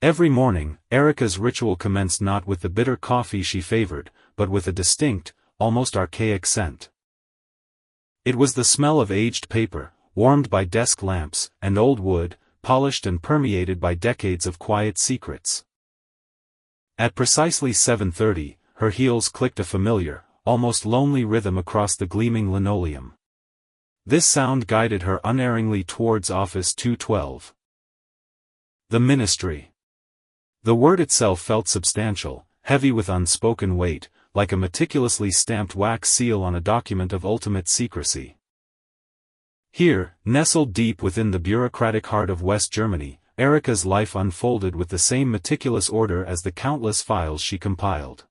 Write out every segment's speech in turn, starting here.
Every morning, Erica's ritual commenced not with the bitter coffee she favored, but with a distinct, almost archaic scent. It was the smell of aged paper, warmed by desk lamps, and old wood, polished and permeated by decades of quiet secrets. At precisely 7:30, her heels clicked a familiar, almost lonely rhythm across the gleaming linoleum. This sound guided her unerringly towards office 212. The Ministry. The word itself felt substantial, heavy with unspoken weight, like a meticulously stamped wax seal on a document of ultimate secrecy. Here, nestled deep within the bureaucratic heart of West Germany, Erica's life unfolded with the same meticulous order as the countless files she compiled.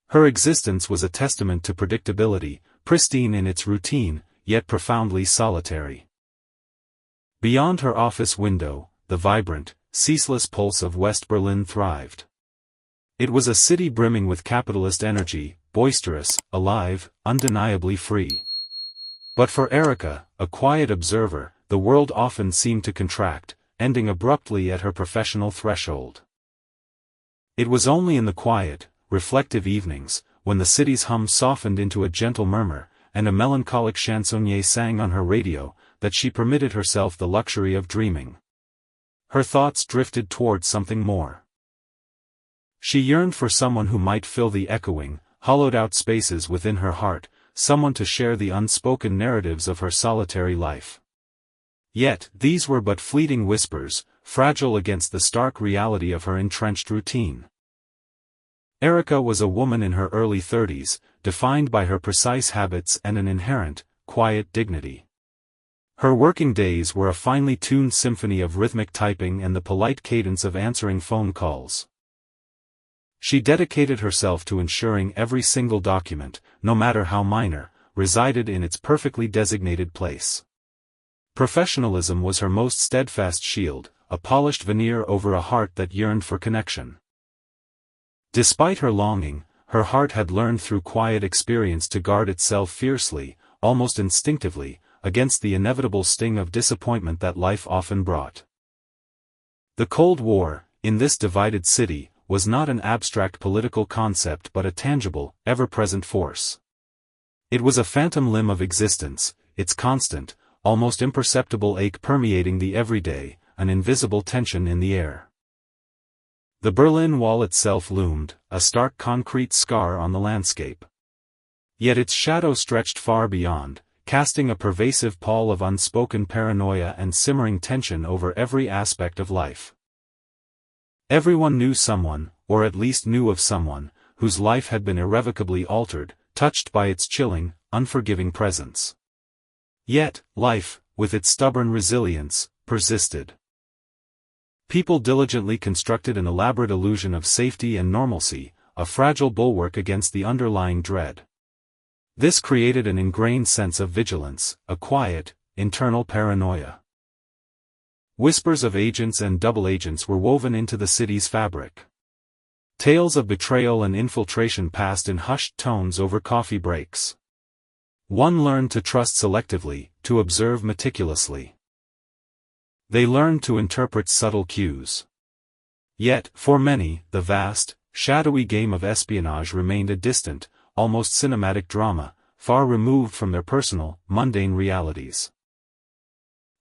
Her existence was a testament to predictability, pristine in its routine, yet profoundly solitary. Beyond her office window, the vibrant, ceaseless pulse of West Berlin thrived. It was a city brimming with capitalist energy, boisterous, alive, undeniably free. But for Erica, a quiet observer, the world often seemed to contract, ending abruptly at her professional threshold. It was only in the quiet, reflective evenings, when the city's hum softened into a gentle murmur, and a melancholic chansonnier sang on her radio, that she permitted herself the luxury of dreaming. Her thoughts drifted towards something more. She yearned for someone who might fill the echoing, hollowed-out spaces within her heart, someone to share the unspoken narratives of her solitary life. Yet, these were but fleeting whispers, fragile against the stark reality of her entrenched routine. Erica was a woman in her early 30s, defined by her precise habits and an inherent, quiet dignity. Her working days were a finely tuned symphony of rhythmic typing and the polite cadence of answering phone calls. She dedicated herself to ensuring every single document, no matter how minor, resided in its perfectly designated place. Professionalism was her most steadfast shield, a polished veneer over a heart that yearned for connection. Despite her longing, her heart had learned through quiet experience to guard itself fiercely, almost instinctively, against the inevitable sting of disappointment that life often brought. The Cold War, in this divided city, was not an abstract political concept but a tangible, ever-present force. It was a phantom limb of existence, its constant, almost imperceptible ache permeating the everyday, an invisible tension in the air. The Berlin Wall itself loomed, a stark concrete scar on the landscape. Yet its shadow stretched far beyond, casting a pervasive pall of unspoken paranoia and simmering tension over every aspect of life. Everyone knew someone, or at least knew of someone, whose life had been irrevocably altered, touched by its chilling, unforgiving presence. Yet, life, with its stubborn resilience, persisted. People diligently constructed an elaborate illusion of safety and normalcy, a fragile bulwark against the underlying dread. This created an ingrained sense of vigilance, a quiet, internal paranoia. Whispers of agents and double agents were woven into the city's fabric. Tales of betrayal and infiltration passed in hushed tones over coffee breaks. One learned to trust selectively, to observe meticulously. They learned to interpret subtle cues. Yet, for many, the vast, shadowy game of espionage remained a distant, almost cinematic drama, far removed from their personal, mundane realities.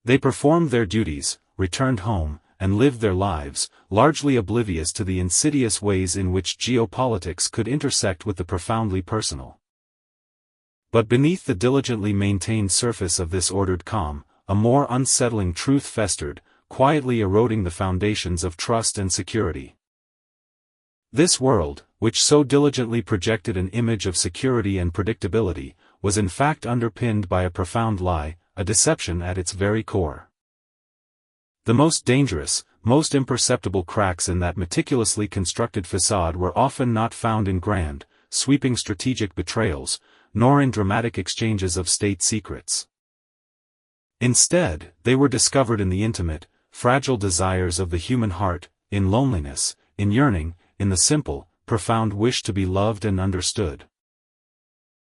They performed their duties, returned home, and lived their lives, largely oblivious to the insidious ways in which geopolitics could intersect with the profoundly personal. But beneath the diligently maintained surface of this ordered calm, a more unsettling truth festered, quietly eroding the foundations of trust and security. This world, which so diligently projected an image of security and predictability, was in fact underpinned by a profound lie, a deception at its very core. The most dangerous, most imperceptible cracks in that meticulously constructed facade were often not found in grand, sweeping strategic betrayals, nor in dramatic exchanges of state secrets. Instead, they were discovered in the intimate, fragile desires of the human heart, in loneliness, in yearning, in the simple, profound wish to be loved and understood.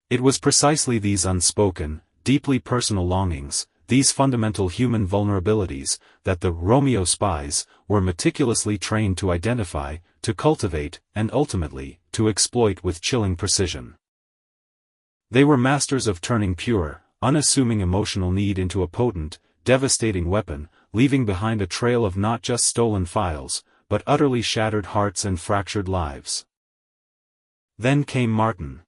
It was precisely these unspoken, deeply personal longings, these fundamental human vulnerabilities, that the Romeo Spies were meticulously trained to identify, to cultivate, and ultimately, to exploit with chilling precision. They were masters of turning pure, unassuming emotional need into a potent, devastating weapon, leaving behind a trail of not just stolen files, but utterly shattered hearts and fractured lives. Then came Martin.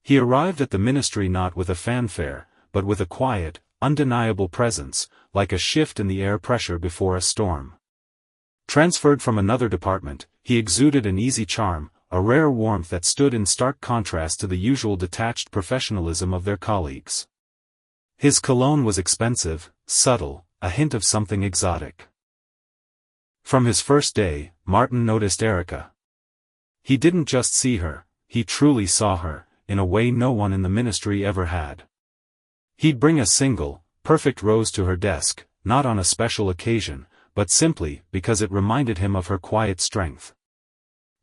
He arrived at the ministry not with a fanfare, but with a quiet, undeniable presence, like a shift in the air pressure before a storm. Transferred from another department, he exuded an easy charm, a rare warmth that stood in stark contrast to the usual detached professionalism of their colleagues. His cologne was expensive, subtle, a hint of something exotic. From his first day, Martin noticed Erica. He didn't just see her, he truly saw her, in a way no one in the ministry ever had. He'd bring a single, perfect rose to her desk, not on a special occasion, but simply because it reminded him of her quiet strength.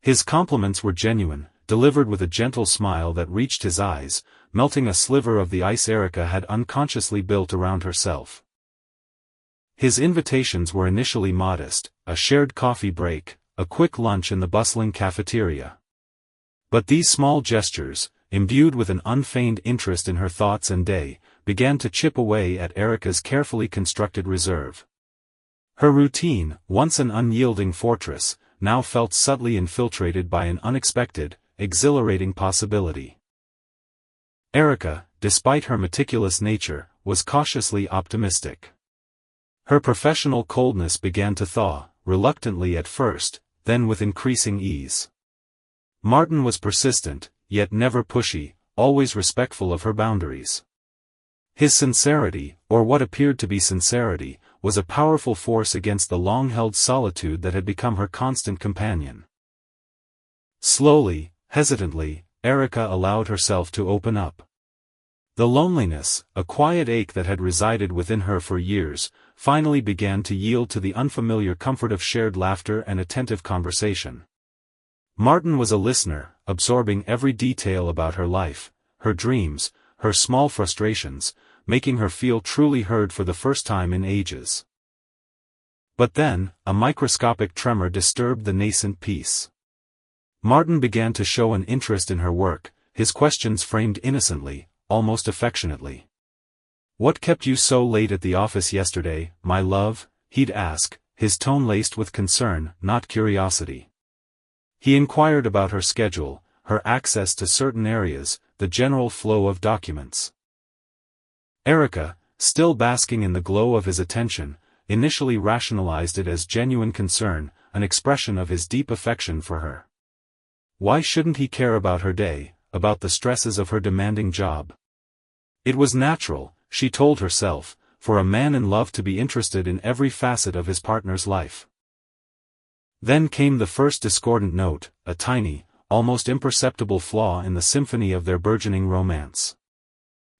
His compliments were genuine, delivered with a gentle smile that reached his eyes, melting a sliver of the ice Erica had unconsciously built around herself. His invitations were initially modest, a shared coffee break, a quick lunch in the bustling cafeteria. But these small gestures, imbued with an unfeigned interest in her thoughts and day, began to chip away at Erica's carefully constructed reserve. Her routine, once an unyielding fortress, now felt subtly infiltrated by an unexpected, exhilarating possibility. Erica, despite her meticulous nature, was cautiously optimistic. Her professional coldness began to thaw, reluctantly at first, then with increasing ease. Martin was persistent, yet never pushy, always respectful of her boundaries. His sincerity, or what appeared to be sincerity, was a powerful force against the long-held solitude that had become her constant companion. Slowly, hesitantly, Erica allowed herself to open up. The loneliness, a quiet ache that had resided within her for years, finally began to yield to the unfamiliar comfort of shared laughter and attentive conversation. Martin was a listener, absorbing every detail about her life, her dreams, her small frustrations, making her feel truly heard for the first time in ages. But then, a microscopic tremor disturbed the nascent peace. Martin began to show an interest in her work, his questions framed innocently, almost affectionately. "What kept you so late at the office yesterday, my love?" he'd ask, his tone laced with concern, not curiosity. He inquired about her schedule, her access to certain areas, the general flow of documents. Erica, still basking in the glow of his attention, initially rationalized it as genuine concern, an expression of his deep affection for her. Why shouldn't he care about her day, about the stresses of her demanding job? It was natural, she told herself, for a man in love to be interested in every facet of his partner's life. Then came the first discordant note, a tiny, almost imperceptible flaw in the symphony of their burgeoning romance.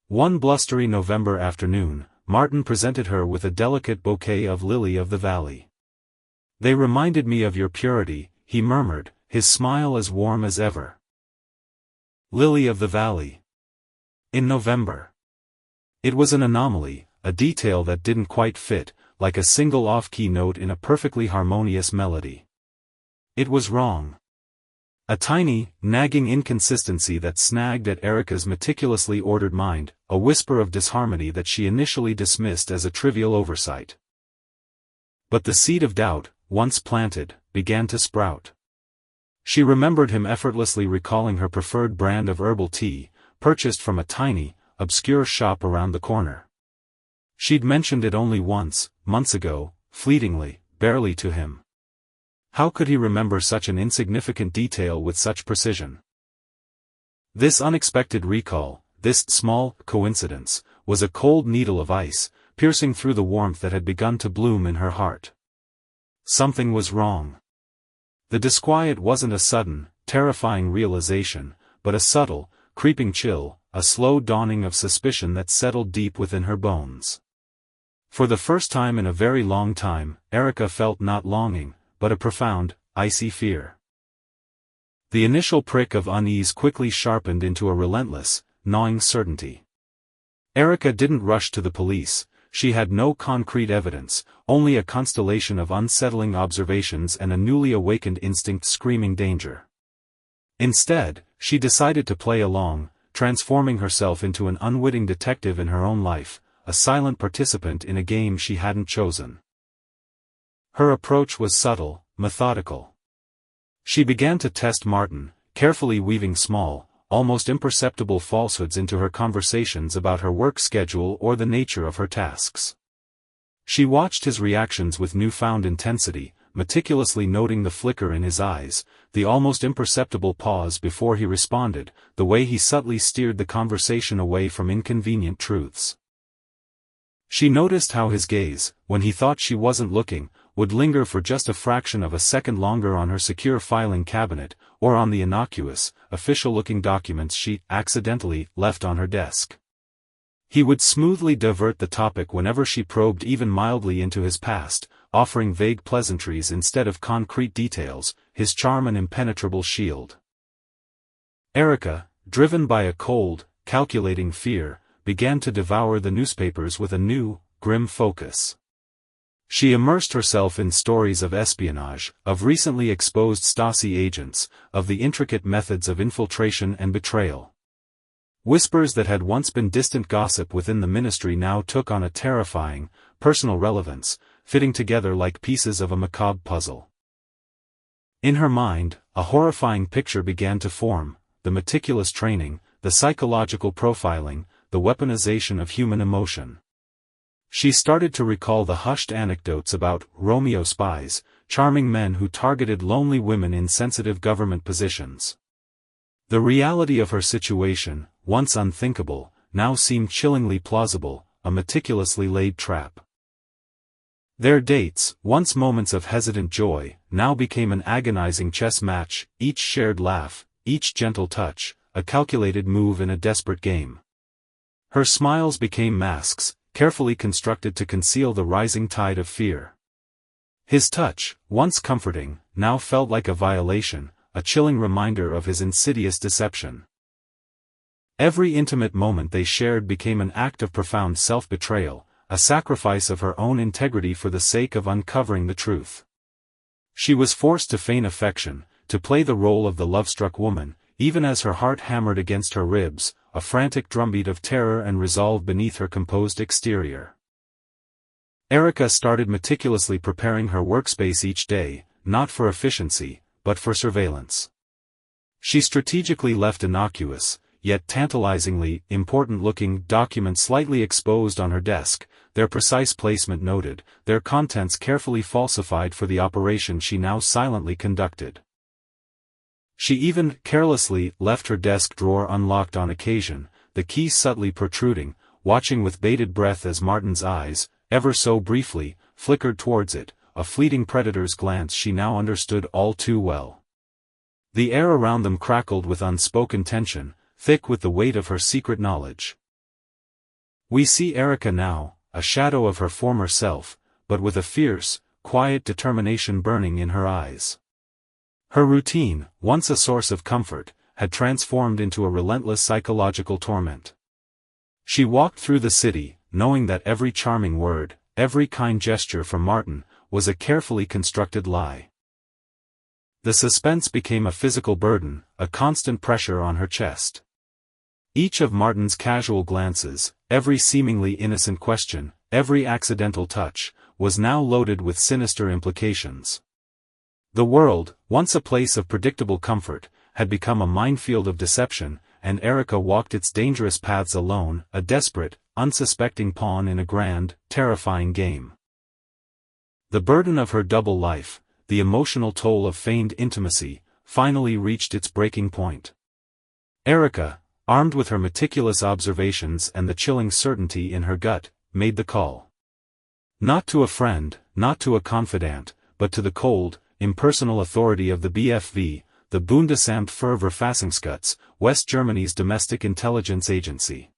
One blustery November afternoon, Martin presented her with a delicate bouquet of lily of the valley. "They reminded me of your purity," he murmured, his smile as warm as ever. Lily of the valley. In November. It was an anomaly, a detail that didn't quite fit, like a single off-key note in a perfectly harmonious melody. It was wrong. A tiny, nagging inconsistency that snagged at Erica's meticulously ordered mind, a whisper of disharmony that she initially dismissed as a trivial oversight. But the seed of doubt, once planted, began to sprout. She remembered him effortlessly recalling her preferred brand of herbal tea, purchased from a tiny, obscure shop around the corner. She'd mentioned it only once, months ago, fleetingly, barely to him. How could he remember such an insignificant detail with such precision? This unexpected recall, this small coincidence, was a cold needle of ice, piercing through the warmth that had begun to bloom in her heart. Something was wrong. The disquiet wasn't a sudden, terrifying realization, but a subtle, creeping chill, a slow dawning of suspicion that settled deep within her bones. For the first time in a very long time, Erica felt not longing, but a profound, icy fear. The initial prick of unease quickly sharpened into a relentless, gnawing certainty. Erica didn't rush to the police, she had no concrete evidence, only a constellation of unsettling observations and a newly awakened instinct screaming danger. Instead, she decided to play along, transforming herself into an unwitting detective in her own life, a silent participant in a game she hadn't chosen. Her approach was subtle, methodical. She began to test Martin, carefully weaving small, almost imperceptible falsehoods into her conversations about her work schedule or the nature of her tasks. She watched his reactions with newfound intensity, meticulously noting the flicker in his eyes, the almost imperceptible pause before he responded, the way he subtly steered the conversation away from inconvenient truths. She noticed how his gaze, when he thought she wasn't looking, would linger for just a fraction of a second longer on her secure filing cabinet, or on the innocuous, official-looking documents she accidentally left on her desk. He would smoothly divert the topic whenever she probed even mildly into his past, offering vague pleasantries instead of concrete details, his charm an impenetrable shield. Erica, driven by a cold, calculating fear, began to devour the newspapers with a new, grim focus. She immersed herself in stories of espionage, of recently exposed Stasi agents, of the intricate methods of infiltration and betrayal. Whispers that had once been distant gossip within the ministry now took on a terrifying, personal relevance, fitting together like pieces of a macabre puzzle. In her mind, a horrifying picture began to form: the meticulous training, the psychological profiling, the weaponization of human emotion. She started to recall the hushed anecdotes about Romeo Spies, charming men who targeted lonely women in sensitive government positions. The reality of her situation, once unthinkable, now seemed chillingly plausible, a meticulously laid trap. Their dates, once moments of hesitant joy, now became an agonizing chess match, each shared laugh, each gentle touch, a calculated move in a desperate game. Her smiles became masks, carefully constructed to conceal the rising tide of fear. His touch, once comforting, now felt like a violation, a chilling reminder of his insidious deception. Every intimate moment they shared became an act of profound self-betrayal, a sacrifice of her own integrity for the sake of uncovering the truth. She was forced to feign affection, to play the role of the love-struck woman, even as her heart hammered against her ribs, a frantic drumbeat of terror and resolve beneath her composed exterior. Erica started meticulously preparing her workspace each day, not for efficiency, but for surveillance. She strategically left innocuous, yet tantalizingly important-looking documents slightly exposed on her desk, their precise placement noted, their contents carefully falsified for the operation she now silently conducted. She even carelessly left her desk drawer unlocked on occasion, the key subtly protruding, watching with bated breath as Martin's eyes, ever so briefly, flickered towards it, a fleeting predator's glance she now understood all too well. The air around them crackled with unspoken tension, thick with the weight of her secret knowledge. We see Erica now, a shadow of her former self, but with a fierce, quiet determination burning in her eyes. Her routine, once a source of comfort, had transformed into a relentless psychological torment. She walked through the city, knowing that every charming word, every kind gesture from Martin, was a carefully constructed lie. The suspense became a physical burden, a constant pressure on her chest. Each of Martin's casual glances, every seemingly innocent question, every accidental touch, was now loaded with sinister implications. The world, once a place of predictable comfort, had become a minefield of deception, and Erica walked its dangerous paths alone, a desperate, unsuspecting pawn in a grand, terrifying game. The burden of her double life, the emotional toll of feigned intimacy, finally reached its breaking point. Erica, armed with her meticulous observations and the chilling certainty in her gut, made the call. Not to a friend, not to a confidant, but to the cold, impersonal authority of the BFV, the Bundesamt für Verfassungsschutz, West Germany's domestic intelligence agency.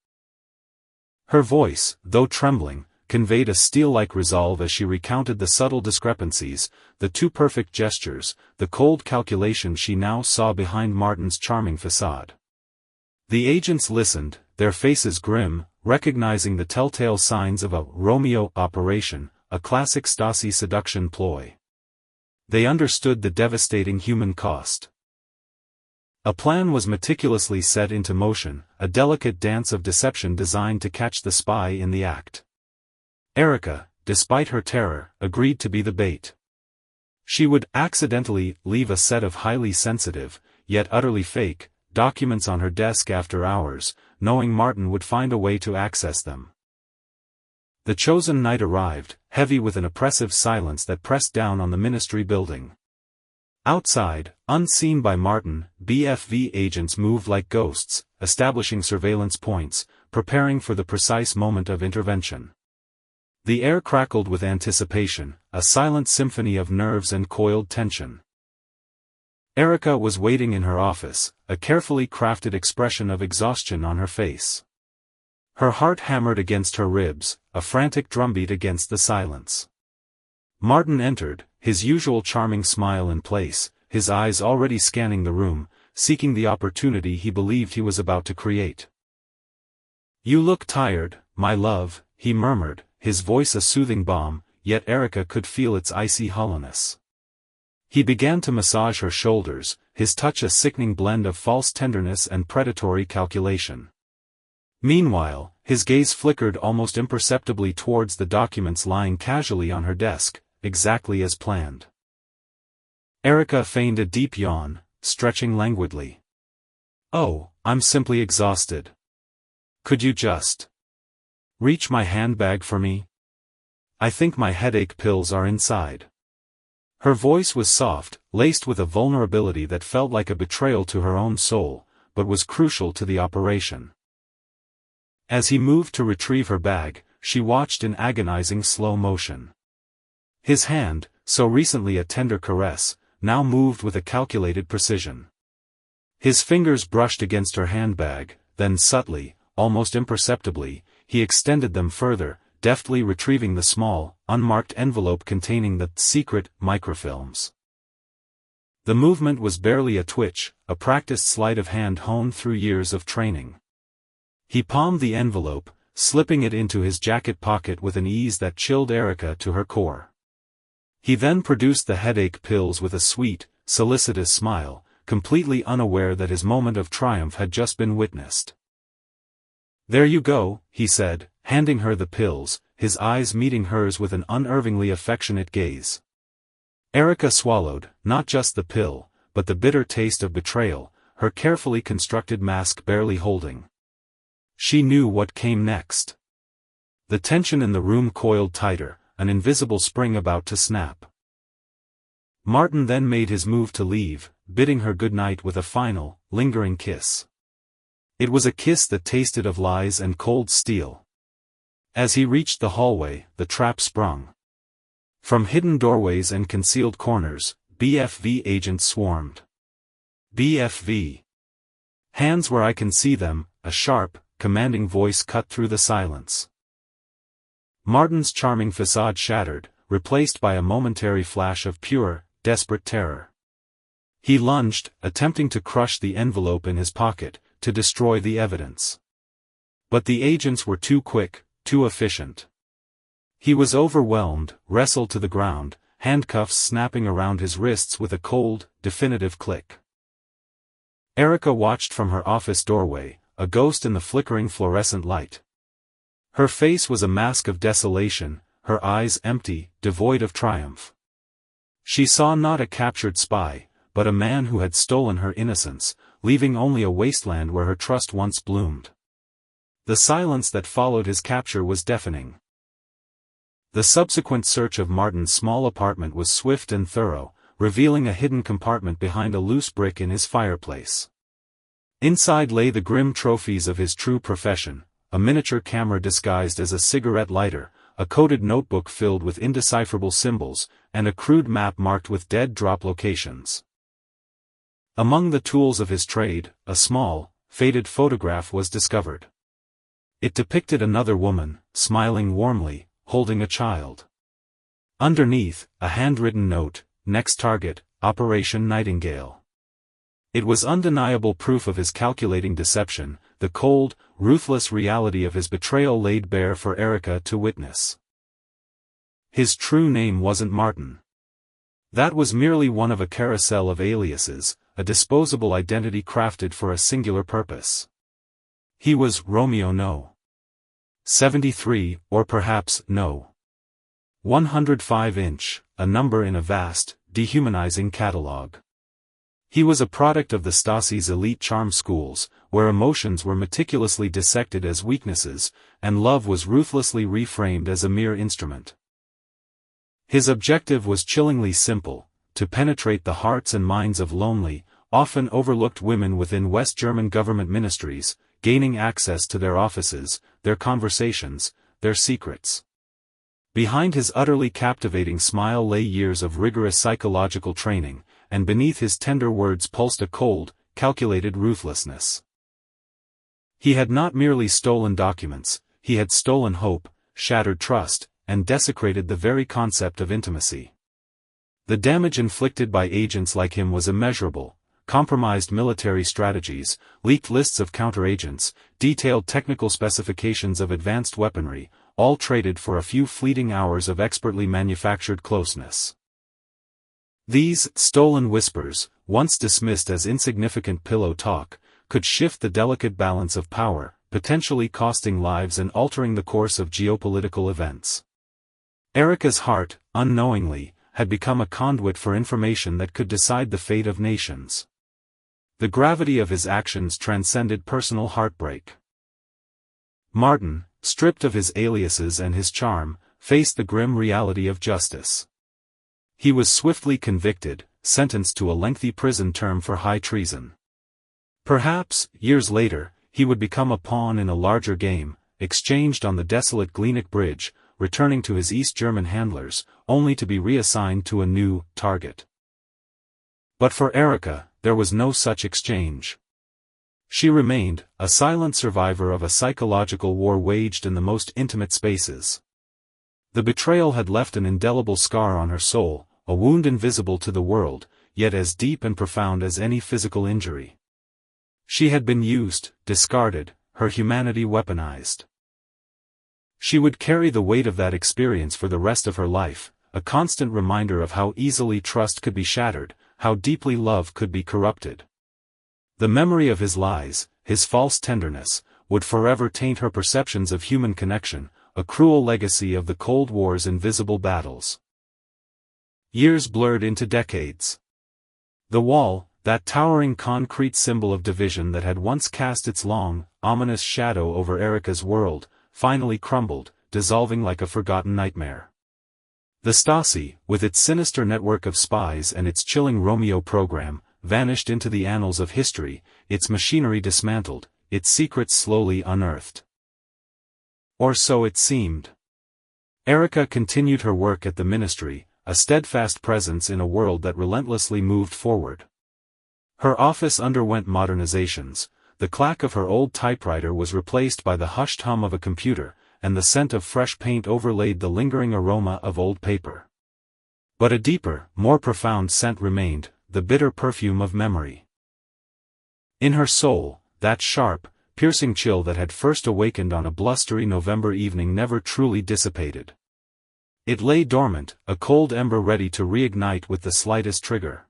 Her voice, though trembling, conveyed a steel-like resolve as she recounted the subtle discrepancies, the too perfect gestures, the cold calculation she now saw behind Martin's charming facade. The agents listened, their faces grim, recognizing the telltale signs of a Romeo operation, a classic Stasi seduction ploy. They understood the devastating human cost. A plan was meticulously set into motion, a delicate dance of deception designed to catch the spy in the act. Erica, despite her terror, agreed to be the bait. She would accidentally leave a set of highly sensitive, yet utterly fake, documents on her desk after hours, knowing Martin would find a way to access them. The chosen night arrived, heavy with an oppressive silence that pressed down on the ministry building. Outside, unseen by Martin, BFV agents moved like ghosts, establishing surveillance points, preparing for the precise moment of intervention. The air crackled with anticipation, a silent symphony of nerves and coiled tension. Erica was waiting in her office, a carefully crafted expression of exhaustion on her face. Her heart hammered against her ribs, a frantic drumbeat against the silence. Martin entered, his usual charming smile in place, his eyes already scanning the room, seeking the opportunity he believed he was about to create. "You look tired, my love," he murmured, his voice a soothing balm, yet Erica could feel its icy hollowness. He began to massage her shoulders, his touch a sickening blend of false tenderness and predatory calculation. Meanwhile, his gaze flickered almost imperceptibly towards the documents lying casually on her desk, exactly as planned. Erica feigned a deep yawn, stretching languidly. "Oh, I'm simply exhausted. Could you just reach my handbag for me? I think my headache pills are inside." Her voice was soft, laced with a vulnerability that felt like a betrayal to her own soul, but was crucial to the operation. As he moved to retrieve her bag, she watched in agonizing slow motion. His hand, so recently a tender caress, now moved with a calculated precision. His fingers brushed against her handbag, then subtly, almost imperceptibly, he extended them further, deftly retrieving the small, unmarked envelope containing the secret microfilms. The movement was barely a twitch, a practiced sleight of hand honed through years of training. He palmed the envelope, slipping it into his jacket pocket with an ease that chilled Erica to her core. He then produced the headache pills with a sweet, solicitous smile, completely unaware that his moment of triumph had just been witnessed. "There you go," he said, handing her the pills, his eyes meeting hers with an unervingly affectionate gaze. Erica swallowed, not just the pill, but the bitter taste of betrayal, her carefully constructed mask barely holding. She knew what came next. The tension in the room coiled tighter, an invisible spring about to snap. Martin then made his move to leave, bidding her good night with a final, lingering kiss. It was a kiss that tasted of lies and cold steel. As he reached the hallway, the trap sprung. From hidden doorways and concealed corners, BFV agents swarmed. "BFV. Hands where I can see them," a sharp, commanding voice cut through the silence. Martin's charming facade shattered, replaced by a momentary flash of pure, desperate terror. He lunged, attempting to crush the envelope in his pocket, to destroy the evidence. But the agents were too quick, too efficient. He was overwhelmed, wrestled to the ground, handcuffs snapping around his wrists with a cold, definitive click. Erica watched from her office doorway, a ghost in the flickering fluorescent light. Her face was a mask of desolation, her eyes empty, devoid of triumph. She saw not a captured spy, but a man who had stolen her innocence, leaving only a wasteland where her trust once bloomed. The silence that followed his capture was deafening. The subsequent search of Martin's small apartment was swift and thorough, revealing a hidden compartment behind a loose brick in his fireplace. Inside lay the grim trophies of his true profession, a miniature camera disguised as a cigarette lighter, a coded notebook filled with indecipherable symbols, and a crude map marked with dead drop locations. Among the tools of his trade, a small, faded photograph was discovered. It depicted another woman, smiling warmly, holding a child. Underneath, a handwritten note, "Next target, Operation Nightingale." It was undeniable proof of his calculating deception, the cold, ruthless reality of his betrayal laid bare for Erica to witness. His true name wasn't Martin. That was merely one of a carousel of aliases, a disposable identity crafted for a singular purpose. He was Romeo No. 73, or perhaps No. 105-inch, a number in a vast, dehumanizing catalogue. He was a product of the Stasi's elite charm schools, where emotions were meticulously dissected as weaknesses, and love was ruthlessly reframed as a mere instrument. His objective was chillingly simple: to penetrate the hearts and minds of lonely, often overlooked women within West German government ministries, gaining access to their offices, their conversations, their secrets. Behind his utterly captivating smile lay years of rigorous psychological training, and beneath his tender words pulsed a cold, calculated ruthlessness. He had not merely stolen documents, he had stolen hope, shattered trust, and desecrated the very concept of intimacy. The damage inflicted by agents like him was immeasurable: compromised military strategies, leaked lists of counteragents, detailed technical specifications of advanced weaponry, all traded for a few fleeting hours of expertly manufactured closeness. These stolen whispers, once dismissed as insignificant pillow talk, could shift the delicate balance of power, potentially costing lives and altering the course of geopolitical events. Erica's heart, unknowingly, had become a conduit for information that could decide the fate of nations. The gravity of his actions transcended personal heartbreak. Martin, stripped of his aliases and his charm, faced the grim reality of justice. He was swiftly convicted, sentenced to a lengthy prison term for high treason. Perhaps, years later, he would become a pawn in a larger game, exchanged on the desolate Glienicke Bridge, returning to his East German handlers, only to be reassigned to a new target. But for Erica, there was no such exchange. She remained, a silent survivor of a psychological war waged in the most intimate spaces. The betrayal had left an indelible scar on her soul, a wound invisible to the world, yet as deep and profound as any physical injury. She had been used, discarded, her humanity weaponized. She would carry the weight of that experience for the rest of her life, a constant reminder of how easily trust could be shattered, how deeply love could be corrupted. The memory of his lies, his false tenderness, would forever taint her perceptions of human connection, a cruel legacy of the Cold War's invisible battles. Years blurred into decades. The wall, that towering concrete symbol of division that had once cast its long, ominous shadow over Erica's world, finally crumbled, dissolving like a forgotten nightmare. The Stasi, with its sinister network of spies and its chilling Romeo program, vanished into the annals of history, its machinery dismantled, its secrets slowly unearthed. Or so it seemed. Erica continued her work at the ministry, a steadfast presence in a world that relentlessly moved forward. Her office underwent modernizations, the clack of her old typewriter was replaced by the hushed hum of a computer, and the scent of fresh paint overlaid the lingering aroma of old paper. But a deeper, more profound scent remained, the bitter perfume of memory. In her soul, that sharp, piercing chill that had first awakened on a blustery November evening never truly dissipated. It lay dormant, a cold ember ready to reignite with the slightest trigger.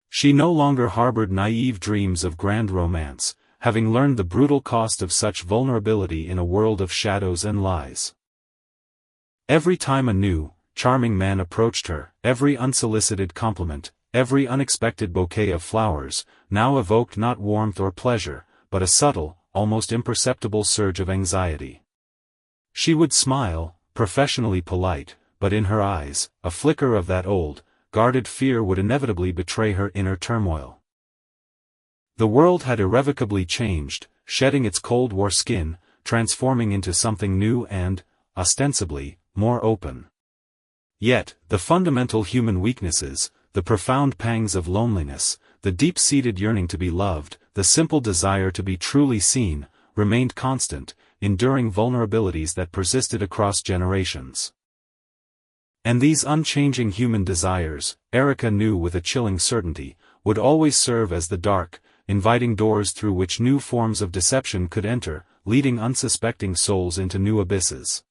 She no longer harbored naive dreams of grand romance, having learned the brutal cost of such vulnerability in a world of shadows and lies. Every time a new, charming man approached her, every unsolicited compliment, every unexpected bouquet of flowers, now evoked not warmth or pleasure, but a subtle, almost imperceptible surge of anxiety. She would smile, professionally polite, but in her eyes, a flicker of that old, guarded fear would inevitably betray her inner turmoil. The world had irrevocably changed, shedding its Cold War skin, transforming into something new and, ostensibly, more open. Yet, the fundamental human weaknesses, the profound pangs of loneliness, the deep-seated yearning to be loved, the simple desire to be truly seen, remained constant, enduring vulnerabilities that persisted across generations. And these unchanging human desires, Erica knew with a chilling certainty, would always serve as the dark, inviting doors through which new forms of deception could enter, leading unsuspecting souls into new abysses.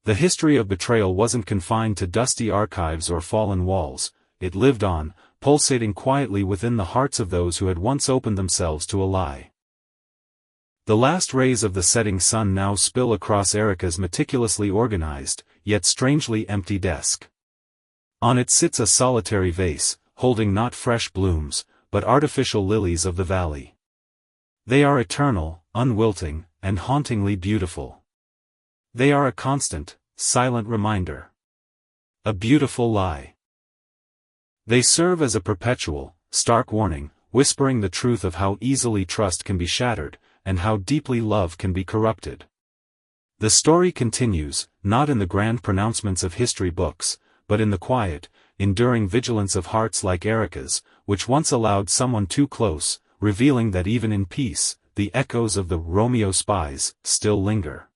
The history of betrayal wasn't confined to dusty archives or fallen walls, it lived on, pulsating quietly within the hearts of those who had once opened themselves to a lie. The last rays of the setting sun now spill across Erica's meticulously organized, yet strangely empty desk. On it sits a solitary vase, holding not fresh blooms, but artificial lilies of the valley. They are eternal, unwilting, and hauntingly beautiful. They are a constant, silent reminder. A beautiful lie. They serve as a perpetual, stark warning, whispering the truth of how easily trust can be shattered, and how deeply love can be corrupted. The story continues, not in the grand pronouncements of history books, but in the quiet, enduring vigilance of hearts like Erica's, which once allowed someone too close, revealing that even in peace, the echoes of the Romeo Spies still linger.